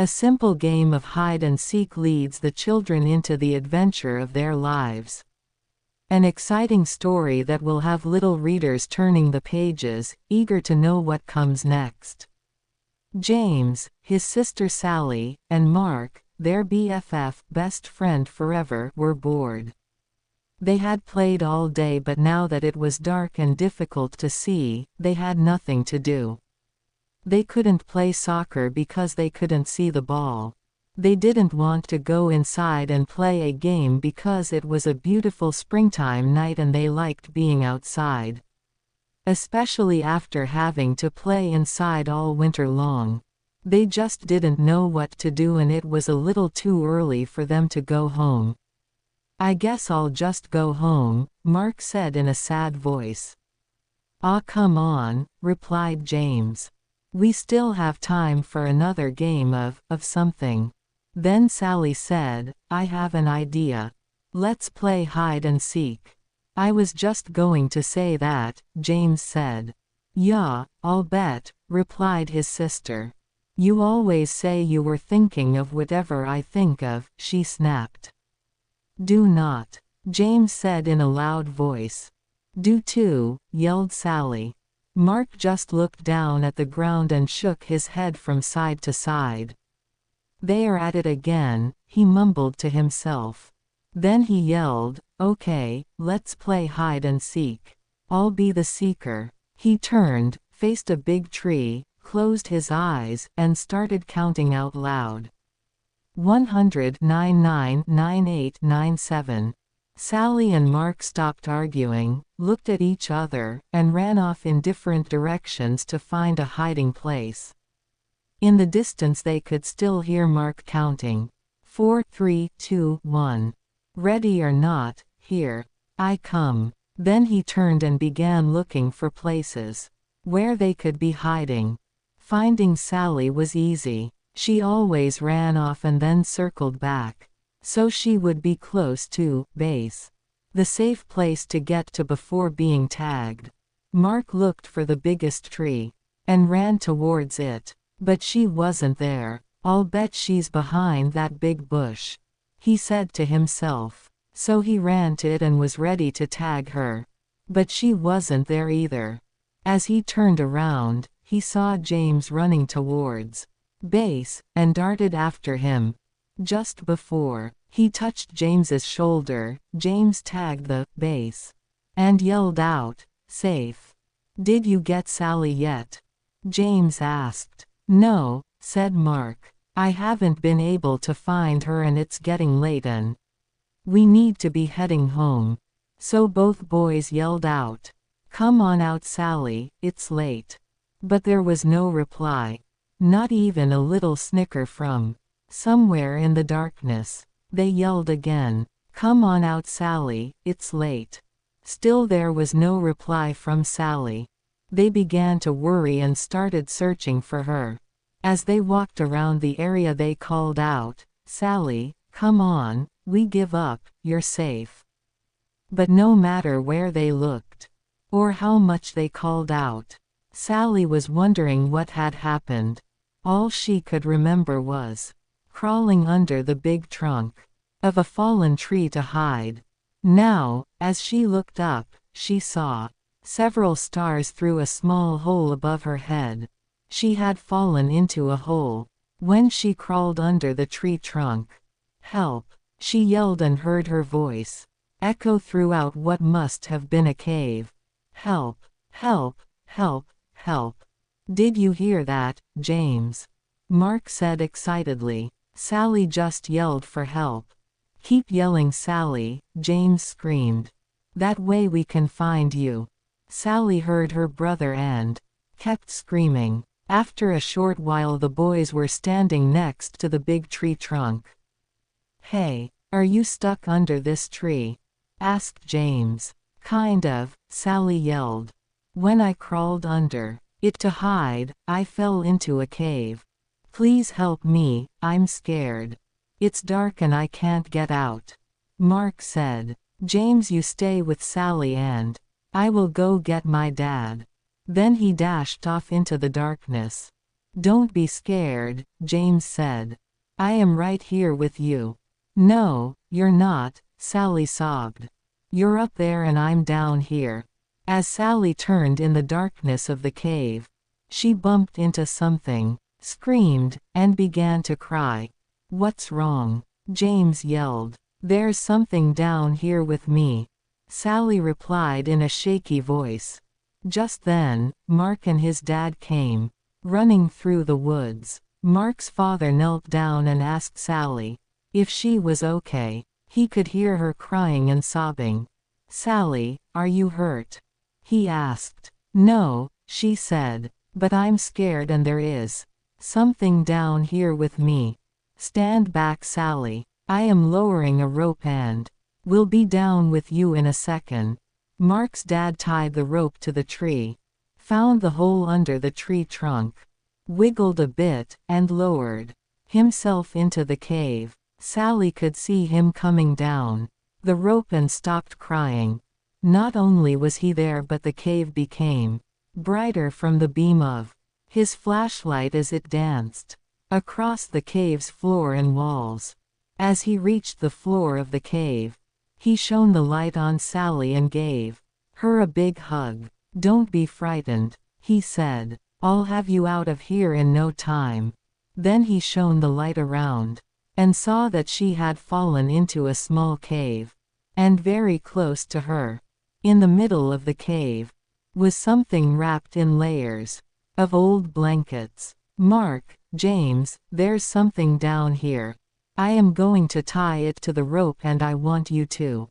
A simple game of hide-and-seek leads the children into the adventure of their lives. An exciting story that will have little readers turning the pages, eager to know what comes next. James, his sister Sally, and Mark, their BFF, best friend forever, were bored. They had played all day, but now that it was dark and difficult to see, they had nothing to do. They couldn't play soccer because they couldn't see the ball. They didn't want to go inside and play a game because it was a beautiful springtime night and they liked being outside. Especially after having to play inside all winter long. They just didn't know what to do, and it was a little too early for them to go home. "I guess I'll just go home," Mark said in a sad voice. "Aw, come on," replied James. "We still have time for another game of something." Then Sally said, "I have an idea. Let's play hide and seek." "I was just going to say that," James said. "Yeah, I'll bet," replied his sister. "You always say you were thinking of whatever I think of," she snapped. "Do not," James said in a loud voice. "Do too," yelled Sally. Mark just looked down at the ground and shook his head from side to side. "They are at it again," he mumbled to himself. Then he yelled, "Okay, let's play hide and seek. I'll be the seeker." He turned, faced a big tree, closed his eyes, and started counting out loud. 100-99-98-97. Sally and Mark stopped arguing, looked at each other, and ran off in different directions to find a hiding place. In the distance they could still hear Mark counting. 4, 3, 2, 1. "Ready or not, here I come." Then he turned and began looking for places where they could be hiding. Finding Sally was easy. She always ran off and then circled back. So she would be close to base. The safe place to get to before being tagged. Mark looked for the biggest tree and ran towards it. But she wasn't there. "I'll bet she's behind that big bush," he said to himself. So he ran to it and was ready to tag her. But she wasn't there either. As he turned around, he saw James running towards base, and darted after him. Just before he touched James's shoulder, James tagged the base and yelled out, "Safe." "Did you get Sally yet?" James asked. "No," said Mark. "I haven't been able to find her and it's getting late and we need to be heading home." So both boys yelled out, "Come on out, Sally, it's late." But there was no reply. Not even a little snicker from somewhere in the darkness. They yelled again, "Come on out, Sally, it's late." Still there was no reply from Sally. They began to worry and started searching for her. As they walked around the area they called out, "Sally, come on, we give up, you're safe." But no matter where they looked, or how much they called out, Sally was wondering what had happened. All she could remember was crawling under the big trunk of a fallen tree to hide. Now, as she looked up, she saw several stars through a small hole above her head. She had fallen into a hole when she crawled under the tree trunk. "Help!" she yelled and heard her voice echo throughout what must have been a cave. "Help! Help! Help! Help! Did you hear that, James?" Mark said excitedly. "Sally just yelled for help." "Keep yelling, Sally," James screamed. "That way we can find you." Sally heard her brother and kept screaming. After a short while the boys were standing next to the big tree trunk. "Hey, are you stuck under this tree?" asked James. "Kind of," Sally yelled. "When I crawled under it to hide, I fell into a cave. Please help me, I'm scared. It's dark and I can't get out." Mark said. "James, you stay with Sally and I will go get my dad." Then he dashed off into the darkness. Don't be scared, James said. I am right here with you. No, you're not, Sally sobbed. You're up there and I'm down here. As Sally turned in the darkness of the cave, she bumped into something, screamed, and began to cry. What's wrong? James yelled. There's something down here with me, Sally replied in a shaky voice. Just then, Mark and his dad came, running through the woods. Mark's father knelt down and asked Sally if she was okay. He could hear her crying and sobbing. Sally, are you hurt? He asked. No, she said, but I'm scared and there is something down here with me. Stand back, Sally. I am lowering a rope and we'll be down with you in a second. Mark's dad tied the rope to the tree, found the hole under the tree trunk, wiggled a bit, and lowered himself into the cave. Sally could see him coming down the rope and stopped crying. Not only was he there, but the cave became brighter from the beam of his flashlight as it danced across the cave's floor and walls. As he reached the floor of the cave, he shone the light on Sally and gave her a big hug. Don't be frightened, he said. I'll have you out of here in no time. Then he shone the light around, and saw that she had fallen into a small cave, and very close to her, in the middle of the cave, was something wrapped in layers of old blankets. Mark, James, there's something down here. I am going to tie it to the rope and I want you to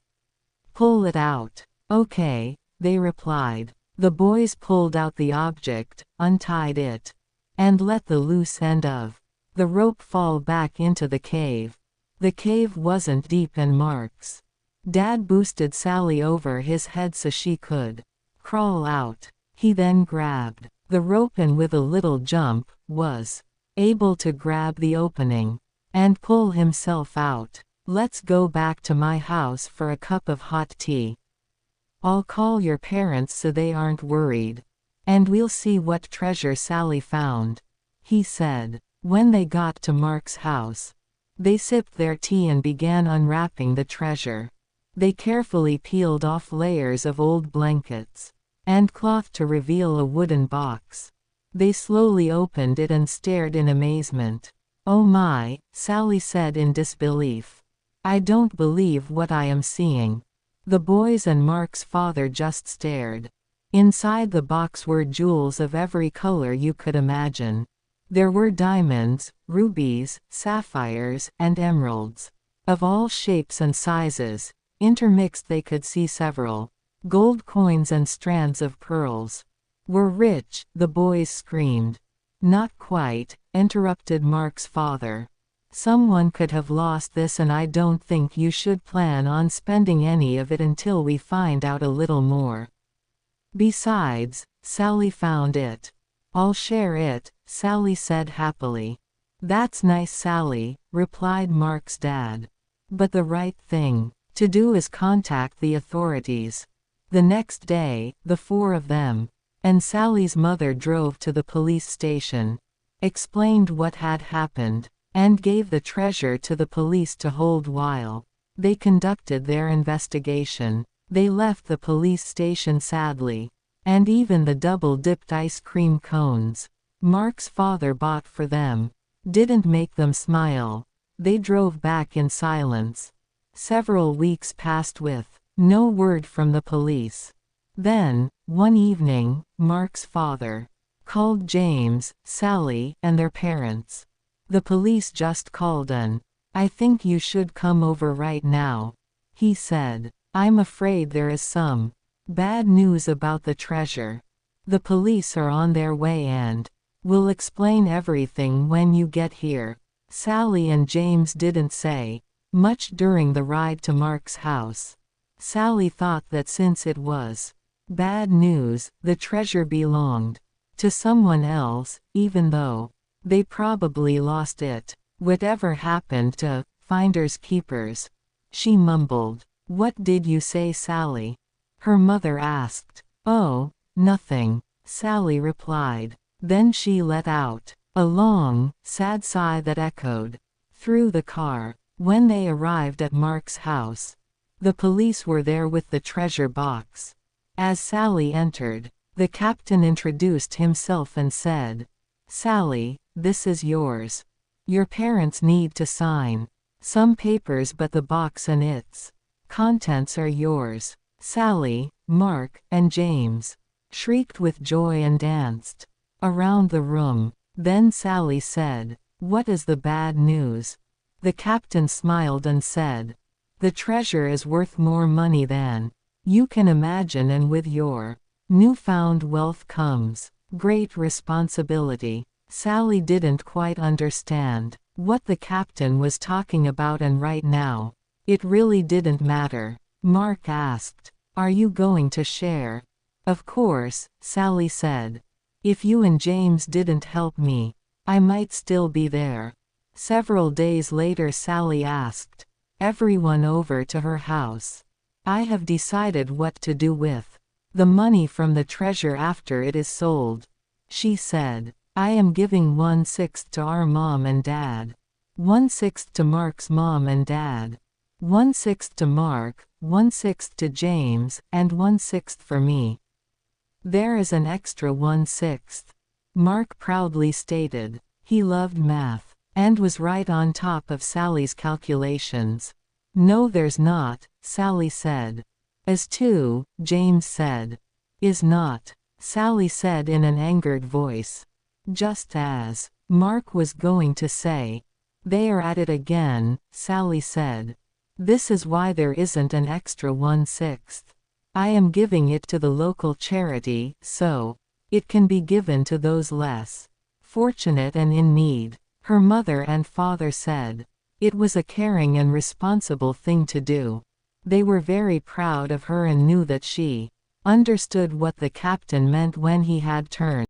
pull it out. Okay, they replied. The boys pulled out the object, untied it, and let the loose end of the rope fall back into the cave. The cave wasn't deep and Mark's dad boosted Sally over his head so she could crawl out. He then grabbed the rope and with a little jump, was able to grab the opening and pull himself out. Let's go back to my house for a cup of hot tea. I'll call your parents so they aren't worried. And we'll see what treasure Sally found, he said. When they got to Mark's house, they sipped their tea and began unwrapping the treasure. They carefully peeled off layers of old blankets and cloth to reveal a wooden box. They slowly opened it and stared in amazement. Oh my, Sally said in disbelief. I don't believe what I am seeing. The boys and Mark's father just stared. Inside the box were jewels of every color you could imagine. There were diamonds, rubies, sapphires, and emeralds. Of all shapes and sizes, intermixed they could see several. Gold coins and strands of pearls. We're rich, the boys screamed. Not quite, interrupted Mark's father. Someone could have lost this and I don't think you should plan on spending any of it until we find out a little more. Besides, Sally found it. I'll share it, Sally said happily. That's nice, Sally, replied Mark's dad. But the right thing to do is contact the authorities. The next day, the four of them and Sally's mother drove to the police station, explained what had happened, and gave the treasure to the police to hold while they conducted their investigation. They left the police station sadly, and even the double-dipped ice cream cones Mark's father bought for them didn't make them smile. They drove back in silence. Several weeks passed with no word from the police. Then, one evening, Mark's father called James, Sally, and their parents. The police just called in. I think you should come over right now, he said. I'm afraid there is some bad news about the treasure. The police are on their way and will explain everything when you get here. Sally and James didn't say much during the ride to Mark's house. Sally thought that since it was bad news, the treasure belonged to someone else, even though they probably lost it. Whatever happened to finders keepers? She mumbled. What did you say, Sally? Her mother asked. Oh, nothing, Sally replied. Then she let out A long, sad sigh that echoed through the car. When they arrived at Mark's house, the police were there with the treasure box. As Sally entered, the captain introduced himself and said, "Sally, this is yours. Your parents need to sign some papers, but the box and its contents are yours." Sally, Mark, and James shrieked with joy and danced around the room. Then Sally said, "What is the bad news?" The captain smiled and said, "The treasure is worth more money than you can imagine, and with your newfound wealth comes great responsibility." Sally didn't quite understand what the captain was talking about, and right now, it really didn't matter. Mark asked, "Are you going to share?" "Of course," Sally said. "If you and James didn't help me, I might still be there." Several days later, Sally asked everyone over to her house. "I have decided what to do with the money from the treasure after it is sold," she said. "I am giving 1/6 to our mom and dad, 1/6 to Mark's mom and dad, 1/6 to Mark, 1/6 to James, and 1/6 for me. There is an extra 1/6. Mark proudly stated. He loved math, and was right on top of Sally's calculations. "No, there's not," Sally said. "Is two," James said. "Is not," Sally said in an angered voice. Just as Mark was going to say, "They are at it again," Sally said. "This is why there isn't an extra 1/6. I am giving it to the local charity, so it can be given to those less fortunate and in need." Her mother and father said it was a caring and responsible thing to do. They were very proud of her and knew that she understood what the captain meant when he had turned